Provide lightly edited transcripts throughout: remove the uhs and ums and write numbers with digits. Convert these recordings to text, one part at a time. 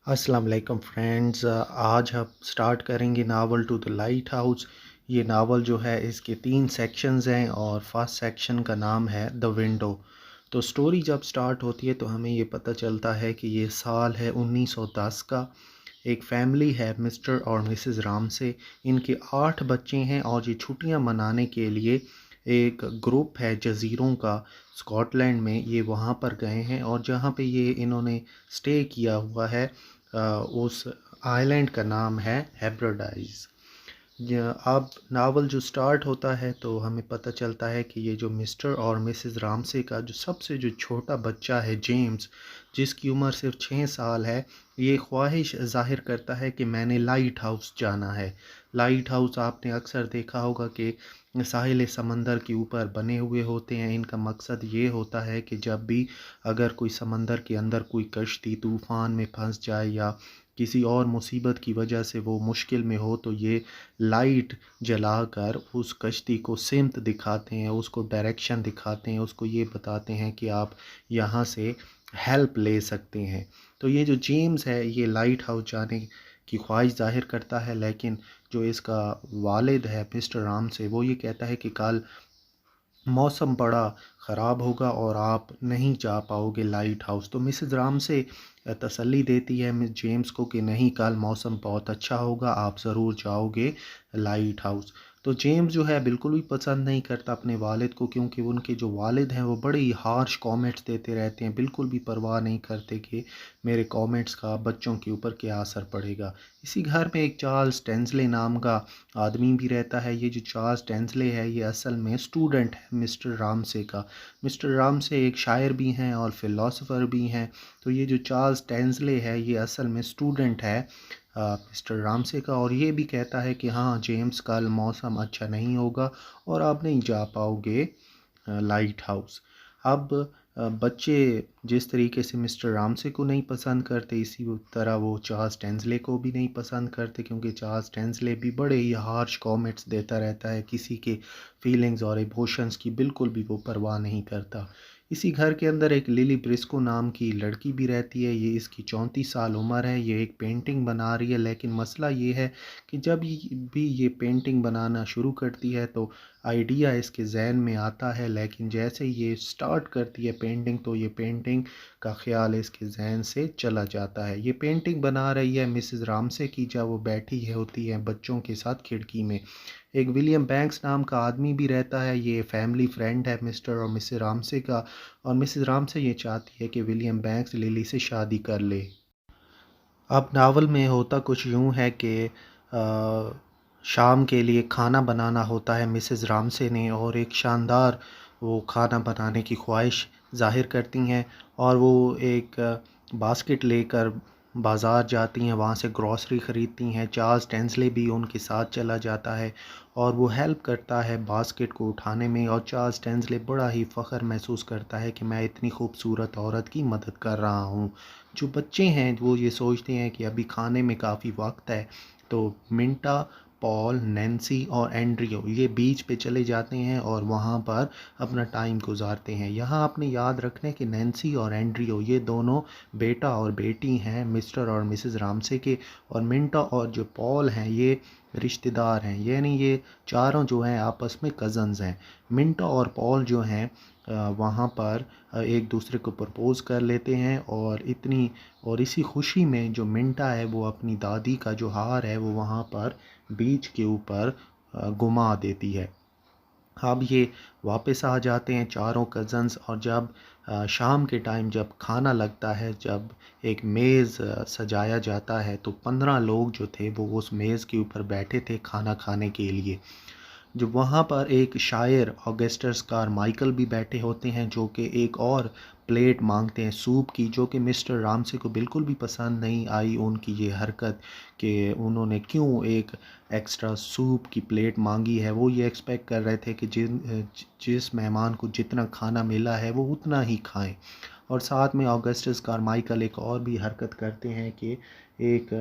अस्सलाम वालेकुम फ्रेंड्स। आज हम स्टार्ट करेंगे novel to the lighthouse. ये नावल जो है इसके 3 सेक्शंस हैं और फर्स्ट सेक्शन का नाम है द विंडो। तो स्टोरी जब स्टार्ट होती है तो हमें ये पता चलता है कि ये साल है 1910 का। एक फैमिली है मिस्टर और मिसेस राम से। इनके 8 बच्चे हैं और ये छुट्टियां मनाने के लिए एक ग्रुप है जज़ीरों का स्कॉटलैंड में, ये वहाँ पर गए हैं और जहाँ पे ये इन्होंने स्टे किया हुआ है उस आइलैंड का नाम है हेब्रोडाइज। अब नावल जो स्टार्ट होता है तो हमें पता चलता है कि ये जो मिस्टर और मिसेस रामसे का जो छोटा बच्चा है जेम्स, जिसकी उम्र सिर्फ 6 साल है, ये ख्वाहिश ज़ाहिर करता है कि मैंने लाइट हाउस जाना है। लाइट हाउस आपने अक्सर देखा होगा कि साहिल समंदर के ऊपर बने हुए होते हैं। इनका मकसद ये होता है कि जब भी अगर कोई समंदर के अंदर कोई कश्ती तूफ़ान में फंस जाए या किसी और मुसीबत की वजह से वो मुश्किल में हो तो ये लाइट जलाकर उस कश्ती को सिमत दिखाते हैं, उसको डायरेक्शन दिखाते हैं, उसको ये बताते हैं कि आप यहाँ से हेल्प ले सकते हैं। तो ये जो जेम्स है ये लाइट हाउस जाने की ख्वाहिश ज़ाहिर करता है, लेकिन जो इसका वालिद है मिस्टर राम से, वो ये कहता है कि कल मौसम बड़ा ख़राब होगा और आप नहीं जा पाओगे लाइट हाउस। तो मिसेस राम से तसल्ली देती है मिस जेम्स को कि नहीं, कल मौसम बहुत अच्छा होगा, आप ज़रूर जाओगे लाइट हाउस। तो जेम्स जो है बिल्कुल भी पसंद नहीं करता अपने वालिद को, क्योंकि उनके जो वालिद हैं वो बड़े ही हार्श कमेंट्स देते रहते हैं, बिल्कुल भी परवाह नहीं करते कि मेरे कमेंट्स का बच्चों के ऊपर क्या असर पड़ेगा। इसी घर में एक चार्ल्स टेंसले नाम का आदमी भी रहता है। ये जो चार्ल्स टेंसले है ये असल में स्टूडेंट है मिस्टर रामसे का। मिस्टर रामसे एक शायर भी हैं और फ़िलासफ़र भी हैं। तो ये जो चार्ल्स टेंसले है ये असल में स्टूडेंट है मिस्टर रामसे का, और ये भी कहता है कि हाँ जेम्स, कल मौसम अच्छा नहीं होगा और आप नहीं जा पाओगे लाइट हाउस। अब बच्चे जिस तरीके से मिस्टर रामसे को नहीं पसंद करते, इसी तरह वो चार्ल्स टेंसले को भी नहीं पसंद करते, क्योंकि चार्ल्स टेंसले भी बड़े ही हार्श कमेंट्स देता रहता है, किसी के फीलिंग्स और इमोशंस की बिल्कुल भी वो परवाह नहीं करता। इसी घर के अंदर एक लिली ब्रिस्को नाम की लड़की भी रहती है। ये इसकी 34 साल उम्र है। ये एक पेंटिंग बना रही है, लेकिन मसला ये है कि जब भी ये पेंटिंग बनाना शुरू करती है तो आइडिया इसके जहन में आता है, लेकिन जैसे ये स्टार्ट करती है पेंटिंग तो ये पेंटिंग का ख्याल इसके जहन से चला जाता है। ये पेंटिंग बना रही है मिसेस रामसे की, जब वो बैठी है होती है बच्चों के साथ खिड़की में। एक विलियम बैंक्स नाम का आदमी भी रहता है। ये फैमिली फ्रेंड है मिस्टर और मिसेस रामसे का, और मिसेस रामसे ये चाहती है कि विलियम बैंक्स लिली से शादी कर ले। अब नावल में होता कुछ यूँ है कि शाम के लिए खाना बनाना होता है मिसेस रामसे ने, और एक शानदार वो खाना बनाने की ख्वाहिश ज़ाहिर करती हैं और वो एक बास्केट लेकर बाज़ार जाती हैं, वहाँ से ग्रॉसरी ख़रीदती हैं। चार्ल्स टेंसले भी उनके साथ चला जाता है और वो हेल्प करता है बास्केट को उठाने में, और चार्ल्स टेंसले बड़ा ही फ़ख्र महसूस करता है कि मैं इतनी खूबसूरत औरत की मदद कर रहा हूँ। जो बच्चे हैं वो ये सोचते हैं कि अभी खाने में काफ़ी वक्त है, तो मिंटा, पॉल, नैन्सी और एंड्रियो ये बीच पे चले जाते हैं और वहाँ पर अपना टाइम गुजारते हैं। यहाँ आपने याद रखना कि नैन्सी और एंड्रियो ये दोनों बेटा और बेटी हैं मिस्टर और मिसेस रामसे के, और मिंटा और जो पॉल हैं ये रिश्तेदार हैं, यानी ये चारों जो हैं आपस में कज़न्स हैं। मिंटा और पॉल जो हैं वहाँ पर एक दूसरे को प्रपोज़ कर लेते हैं, और इसी खुशी में जो मिंटा है वो अपनी दादी का जो हार है वो वहाँ पर बीच के ऊपर घुमा देती है। अब ये वापस आ जाते हैं चारों कज़न्स, और जब शाम के टाइम जब खाना लगता है, जब एक मेज़ सजाया जाता है, तो 15 लोग जो थे वो उस मेज़ के ऊपर बैठे थे खाना खाने के लिए। जो वहाँ पर एक शायर ऑगस्टस कारमाइकल भी बैठे होते हैं, जो कि एक और प्लेट मांगते हैं सूप की, जो कि मिस्टर रामसे को बिल्कुल भी पसंद नहीं आई उनकी ये हरकत कि उन्होंने क्यों एक एक्स्ट्रा सूप की प्लेट मांगी है। वो ये एक्सपेक्ट कर रहे थे कि जिस मेहमान को जितना खाना मिला है वो उतना ही खाएं। और साथ में ऑगस्टस कारमाइकल एक और भी हरकत करते हैं कि एक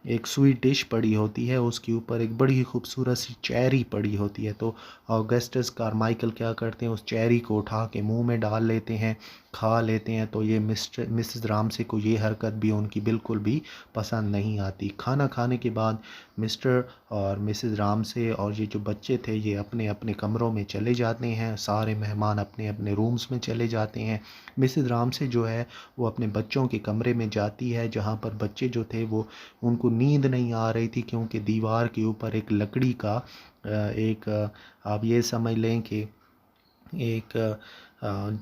एक स्वीट डिश पड़ी होती है, उसके ऊपर एक बड़ी ही खूबसूरत सी चेरी पड़ी होती है। तो ऑगस्टस कारमाइकल क्या करते हैं, उस चेरी को उठा के मुंह में डाल लेते हैं, खा लेते हैं, तो ये मिसेस रामसे को ये हरकत भी उनकी बिल्कुल भी पसंद नहीं आती। खाना खाने के बाद मिस्टर और मिसेस रामसे और ये जो बच्चे थे ये अपने अपने कमरों में चले जाते हैं, सारे मेहमान अपने अपने रूम्स में चले जाते हैं। मिसेस रामसे जो है वो अपने बच्चों के कमरे में जाती है, जहाँ पर बच्चे जो थे वो उनको नींद नहीं आ रही थी, क्योंकि दीवार के ऊपर एक लकड़ी का आप ये समझ लें कि एक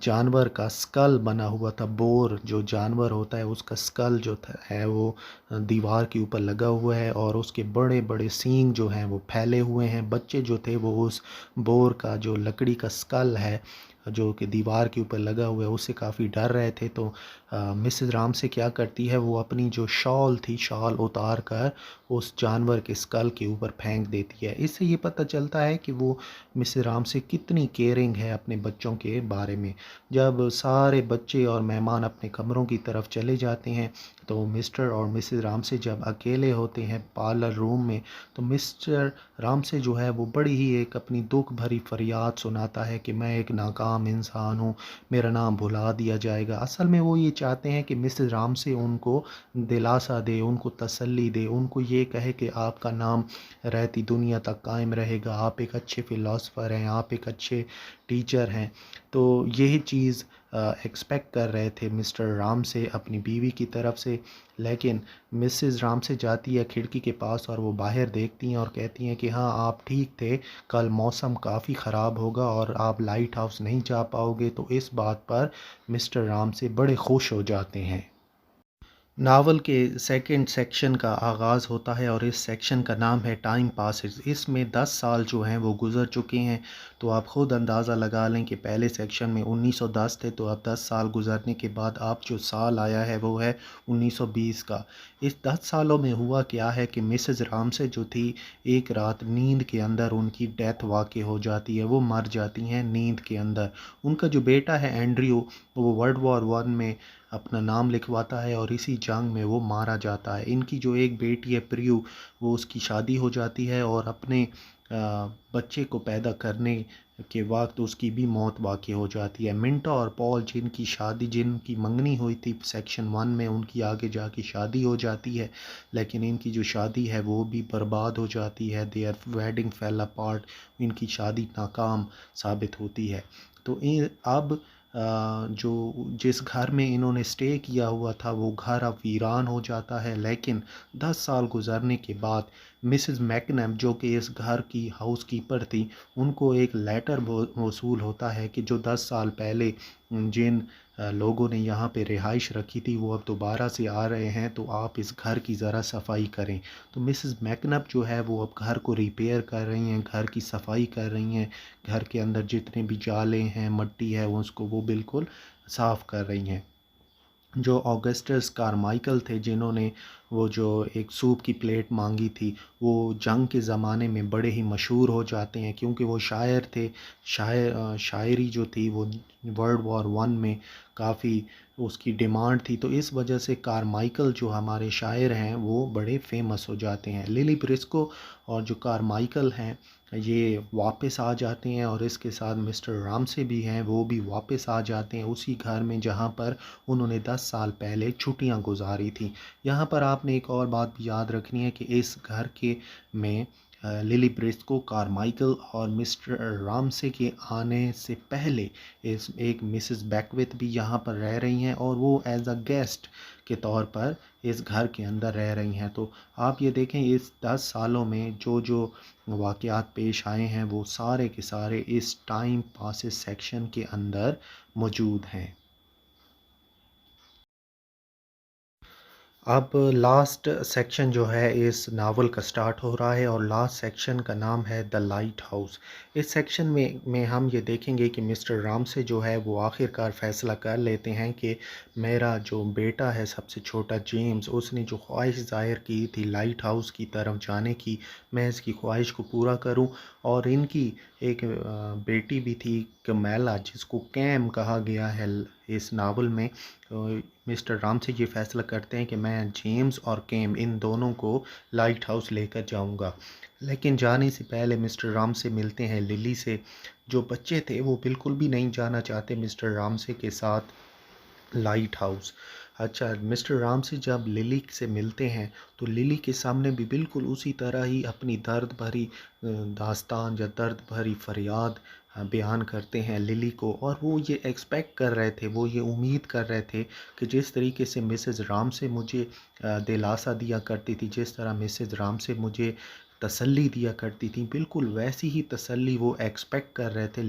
जानवर का स्कल बना हुआ था। बोर जो जानवर होता है उसका स्कल जो है वो दीवार के ऊपर लगा हुआ है और उसके बड़े बड़े सींग जो हैं वो फैले हुए हैं। बच्चे जो थे वो उस बोर का जो लकड़ी का स्कल है जो कि दीवार के ऊपर लगा हुआ है उससे काफ़ी डर रहे थे। तो मिसेस राम से क्या करती है, वो अपनी जो शॉल थी, शॉल उतार कर उस जानवर के स्कल के ऊपर फेंक देती है। इससे ये पता चलता है कि वो मिसेस राम से कितनी केयरिंग है अपने बच्चों के बारे में। जब सारे बच्चे और मेहमान अपने कमरों की तरफ चले जाते हैं तो मिस्टर और मिसेस राम से जब अकेले होते हैं पार्लर रूम में, तो मिस्टर राम से जो है वो बड़ी ही एक अपनी दुख भरी फरियाद सुनाता है कि मैं एक नाकाम इंसान हूँ, मेरा नाम भुला दिया जाएगा। असल में वो ये चाहते हैं कि मिसेस राम से उनको दिलासा दे, उनको तसल्ली दे, उनको ये कहे कि आपका नाम रहती दुनिया तक कायम रहेगा, आप एक अच्छे फ़िलासफ़र हैं, आप एक अच्छे टीचर हैं। तो यही चीज़ एक्सपेक्ट कर रहे थे मिस्टर राम से अपनी बीवी की तरफ से। लेकिन मिसेस राम से जाती है खिड़की के पास और वो बाहर देखती हैं और कहती हैं कि हाँ आप ठीक थे, कल मौसम काफ़ी ख़राब होगा और आप लाइट हाउस नहीं जा पाओगे। तो इस बात पर मिस्टर राम से बड़े खुश हो जाते हैं। नावल के सेकंड सेक्शन का आगाज़ होता है और इस सेक्शन का नाम है टाइम पासेस। इसमें 10 साल जो हैं वो गुज़र चुके हैं। तो आप ख़ुद अंदाज़ा लगा लें कि पहले सेक्शन में 1910 थे, तो अब 10 साल गुज़रने के बाद अब जो साल आया है वो है 1920 का। इस 10 सालों में हुआ क्या है कि मिसेस रामसे जो थी, एक रात नींद के अंदर उनकी डेथ वाक़ई हो जाती है, वो मर जाती हैं नींद के अंदर। उनका जो बेटा है एंड्रयू, वो वर्ल्ड वॉर 1 में अपना नाम लिखवाता है और इसी जंग में वो मारा जाता है। इनकी जो एक बेटी है प्रियू, वो उसकी शादी हो जाती है और अपने बच्चे को पैदा करने के वक्त उसकी भी मौत वाक़ई हो जाती है। मिंटो और पॉल जिनकी शादी, जिनकी मंगनी हुई थी सेक्शन 1 में, उनकी आगे जाके शादी हो जाती है, लेकिन इनकी जो शादी है वो भी बर्बाद हो जाती है। देयर वेडिंग फेल अपार्ट, इनकी शादी नाकाम साबित होती है। तो अब जो जिस घर में इन्होंने स्टे किया हुआ था वो घर अब वीरान हो जाता है। लेकिन 10 साल गुजरने के बाद मिसेस मैकनम जो कि इस घर की हाउस कीपर थी, उनको एक लेटर मौसूल होता है कि जो 10 साल पहले जिन लोगों ने यहाँ पे रिहाइश रखी थी वो अब दोबारा से आ रहे हैं, तो आप इस घर की ज़रा सफाई करें। तो मिसेस मैकनम जो है वो अब घर को रिपेयर कर रही हैं, घर की सफाई कर रही हैं, घर के अंदर जितने भी जाले हैं, मिट्टी है, वो उसको वो बिल्कुल साफ़ कर रही हैं। जो ऑगस्टस कारमाइकल थे, जिन्होंने वो जो एक सूप की प्लेट मांगी थी, वो जंग के ज़माने में बड़े ही मशहूर हो जाते हैं क्योंकि वो शायर थे। शायरी जो थी वो वर्ल्ड वॉर 1 में काफ़ी उसकी डिमांड थी, तो इस वजह से कारमाइकल जो हमारे शायर हैं वो बड़े फेमस हो जाते हैं। लिली ब्रिस्को और जो कारमाइकल हैं ये वापस आ जाते हैं और इसके साथ मिस्टर रामसे भी हैं, वो भी वापस आ जाते हैं उसी घर में जहाँ पर उन्होंने 10 साल पहले छुट्टियाँ गुजारी थी। यहाँ पर आपने एक और बात भी याद रखनी है कि इस घर के में लिली ब्रिस्को, कारमाइकल और मिस्टर रामसे के आने से पहले इस एक मिसेस बैकविथ भी यहाँ पर रह रही हैं और वो एज अ गेस्ट के तौर पर इस घर के अंदर रह रही हैं। तो आप ये देखें इस 10 सालों में जो जो वाक़यात पेश आए हैं वो सारे के सारे इस टाइम पासेस सेक्शन के अंदर मौजूद हैं। अब लास्ट सेक्शन जो है इस नावल का स्टार्ट हो रहा है और लास्ट सेक्शन का नाम है द लाइट हाउस। इस सेक्शन में हम ये देखेंगे कि मिस्टर रामसे जो है वो आखिरकार फ़ैसला कर लेते हैं कि मेरा जो बेटा है सबसे छोटा जेम्स, उसने जो ख्वाहिश ज़ाहिर की थी लाइट हाउस की तरफ जाने की, मैं इसकी ख्वाहिश को पूरा करूं। और इनकी एक बेटी भी थी कमेला, जिसको कैम कहा गया है इस नावल में। मिस्टर राम से ये फ़ैसला करते हैं कि मैं जेम्स और केम इन दोनों को लाइट हाउस लेकर जाऊंगा। लेकिन जाने से पहले मिस्टर राम से मिलते हैं लिली से। जो बच्चे थे वो बिल्कुल भी नहीं जाना चाहते मिस्टर राम से के साथ लाइट हाउस। अच्छा, मिस्टर राम से जब लिली से मिलते हैं तो लिली के सामने भी बिल्कुल उसी तरह ही अपनी दर्द भरी दास्तान या दर्द भरी फरियाद बयान करते हैं लिली को। और वो ये एक्सपेक्ट कर रहे थे, वो ये उम्मीद कर रहे थे कि जिस तरीके से मिसेस राम से मुझे दिलासा दिया करती थी, जिस तरह मिसेस राम से मुझे तसल्ली दिया करती थी, बिल्कुल वैसी ही तसल्ली वो एक्सपेक्ट कर रहे थे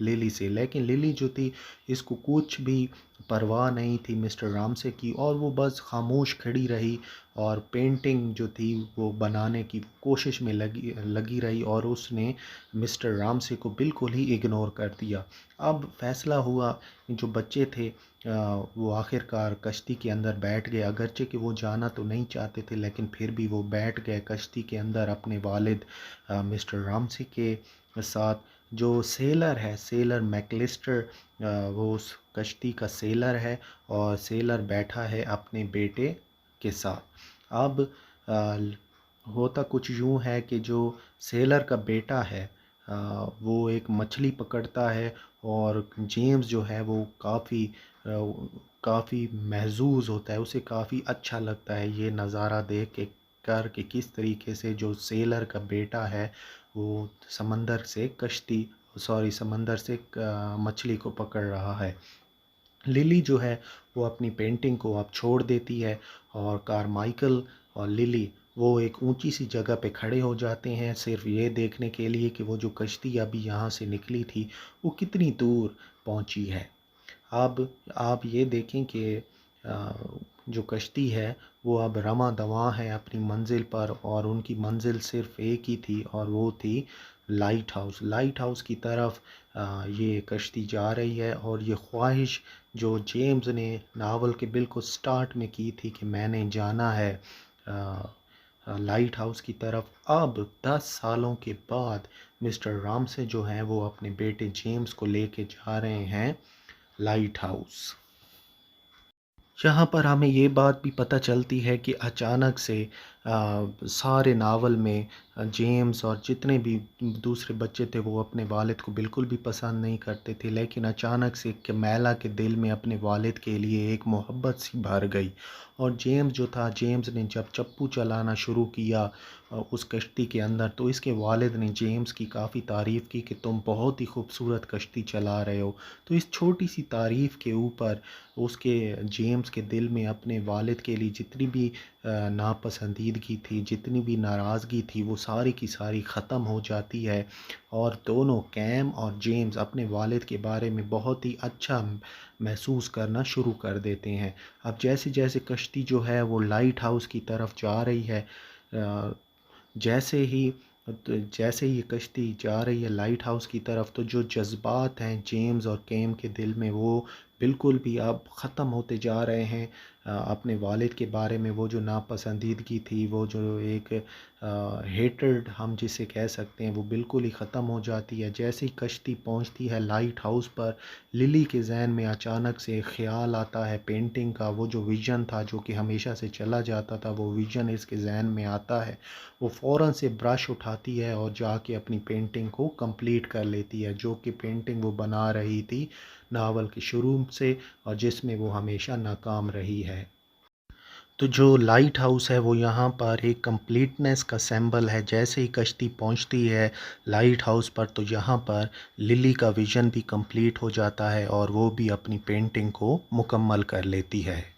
लिली से। लेकिन लिली जो थी, इसको कुछ भी परवाह नहीं थी मिस्टर राम से की, और वो बस खामोश खड़ी रही और पेंटिंग जो थी वो बनाने की कोशिश में लगी लगी रही, और उसने मिस्टर राम से को बिल्कुल ही इग्नोर कर दिया। अब फैसला हुआ, जो बच्चे थे वो आखिरकार कश्ती के अंदर बैठ गए। अगरचे कि वो जाना तो नहीं चाहते थे, लेकिन फिर भी वो बैठ गए कश्ती के अंदर अपने वालिद मिस्टर रामसी के साथ। जो सेलर है, सेलर मैकलिस्टर, वो उस कश्ती का सेलर है, और सेलर बैठा है अपने बेटे के साथ। अब आ, होता कुछ यूँ है कि जो सेलर का बेटा है वो एक मछली पकड़ता है, और जेम्स जो है वो काफ़ी महजूज़ होता है, उसे काफ़ी अच्छा लगता है ये नज़ारा देख के कर कि किस तरीके से जो सेलर का बेटा है वो समंदर से मछली को पकड़ रहा है। लिली जो है वो अपनी पेंटिंग को अब छोड़ देती है, और कारमाइकल और लिली वो एक ऊंची सी जगह पे खड़े हो जाते हैं, सिर्फ ये देखने के लिए कि वो जो कश्ती अभी यहाँ से निकली थी वो कितनी दूर पहुँची है। अब आप ये देखें कि जो कश्ती है वो अब रमा दवा है अपनी मंजिल पर, और उनकी मंजिल सिर्फ एक ही थी, और वो थी लाइट हाउस की तरफ ये कश्ती जा रही है। और ये ख्वाहिश जो जेम्स ने नावल के बिल्कुल स्टार्ट में की थी कि मैंने जाना है लाइट हाउस की तरफ, अब 10 सालों के बाद मिस्टर राम से जो है वो अपने बेटे जेम्स को लेके जा रहे हैं लाइट हाउस। यहाँ पर हमें ये बात भी पता चलती है कि अचानक से सारे नावल में जेम्स और जितने भी दूसरे बच्चे थे वो अपने वालिद को बिल्कुल भी पसंद नहीं करते थे, लेकिन अचानक से कैमेला के दिल में अपने वालिद के लिए एक मोहब्बत सी भर गई। और जेम्स जो था, जेम्स ने जब चप्पू चलाना शुरू किया उस कश्ती के अंदर, तो इसके वालिद ने जेम्स की काफ़ी तारीफ़ की कि तुम बहुत ही खूबसूरत कश्ती चला रहे हो। तो इस छोटी सी तारीफ़ के ऊपर उसके जेम्स के दिल में अपने वालिद के लिए जितनी भी नापसंदीदगी थी, जितनी भी नाराज़गी थी, वो सारी की सारी ख़त्म हो जाती है। और दोनों कैम और जेम्स अपने वालिद के बारे में बहुत ही अच्छा महसूस करना शुरू कर देते हैं। अब जैसे जैसे कश्ती जो है वो लाइट हाउस की तरफ जा रही है, अ, जैसे ही जैसे ही ये कश्ती जा रही है लाइट हाउस की तरफ, तो जो जज्बात हैं जेम्स और केम के दिल में वो बिल्कुल भी अब ख़त्म होते जा रहे हैं। अपने वालिद के बारे में वो जो नापसंदीदगी थी, वो जो एक हेट्रेड हम जिसे कह सकते हैं, वो बिल्कुल ही ख़त्म हो जाती है। जैसे ही कश्ती पहुंचती है लाइट हाउस पर, लिली के जहन में अचानक से ख़्याल आता है पेंटिंग का। वो जो विज़न था जो कि हमेशा से चला जाता था, वो विज़न इसके जहन में आता है। वो फ़ौरन से ब्रश उठाती है और जाके अपनी पेंटिंग को कंप्लीट कर लेती है, जो कि पेंटिंग वो बना रही थी नावल के शुरू से, और जिसमें वो हमेशा नाकाम रही है। तो जो लाइट हाउस है वो यहाँ पर एक कंप्लीटनेस का सिंबल है। जैसे ही कश्ती पहुँचती है लाइट हाउस पर, तो यहाँ पर लिली का विज़न भी कंप्लीट हो जाता है, और वो भी अपनी पेंटिंग को मुकम्मल कर लेती है।